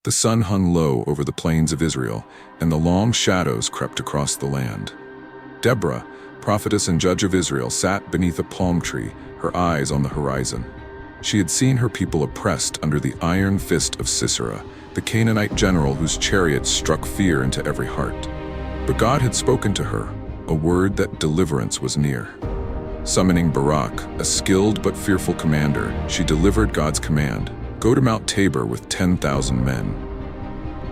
The sun hung low over the plains of Israel, and the long shadows crept across the land. Deborah, prophetess and judge of Israel, sat beneath a palm tree, her eyes on the horizon. She had seen her people oppressed under the iron fist of Sisera, the Canaanite general whose chariot struck fear into every heart. But God had spoken to her, a word that deliverance was near. Summoning Barak, a skilled but fearful commander, she delivered God's command: "Go to Mount Tabor with 10,000 men.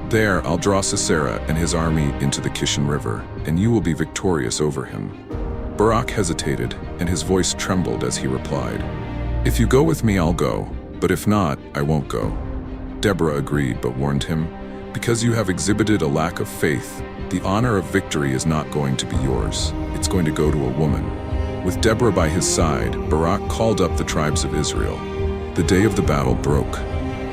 There I'll draw Sisera and his army into the Kishon River, and you will be victorious over him." Barak hesitated, and his voice trembled as he replied, "If you go with me, I'll go, but if not, I won't go." Deborah agreed, but warned him, "Because you have exhibited a lack of faith, the honor of victory is not going to be yours. It's going to go to a woman." With Deborah by his side, Barak called up the tribes of Israel. The day of the battle broke,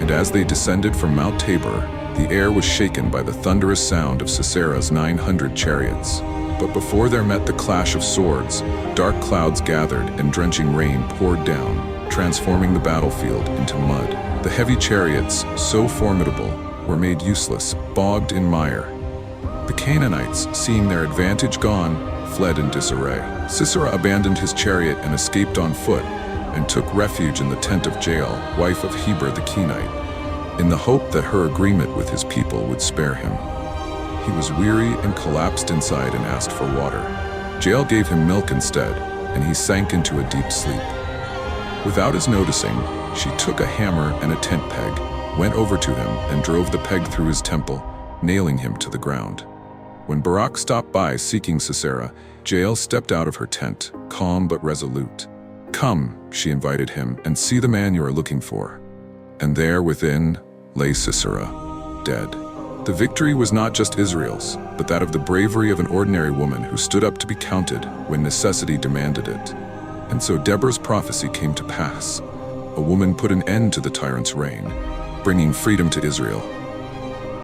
and as they descended from Mount Tabor, the air was shaken by the thunderous sound of Sisera's 900 chariots. But before there met the clash of swords, dark clouds gathered and drenching rain poured down, transforming the battlefield into mud. The heavy chariots, so formidable, were made useless, bogged in mire. The Canaanites, seeing their advantage gone, fled in disarray. Sisera abandoned his chariot and escaped on foot, and took refuge in the tent of Jael, wife of Heber the Kenite, in the hope that her agreement with his people would spare him. He was weary and collapsed inside and asked for water. Jael gave him milk instead, and he sank into a deep sleep. Without his noticing, she took a hammer and a tent peg, went over to him, and drove the peg through his temple, nailing him to the ground. When Barak stopped by seeking Sisera, Jael stepped out of her tent, calm but resolute. "Come," she invited him, "and see the man you are looking for." And there within lay Sisera, dead. The victory was not just Israel's, but that of the bravery of an ordinary woman who stood up to be counted when necessity demanded it. And so Deborah's prophecy came to pass. A woman put an end to the tyrant's reign, bringing freedom to Israel.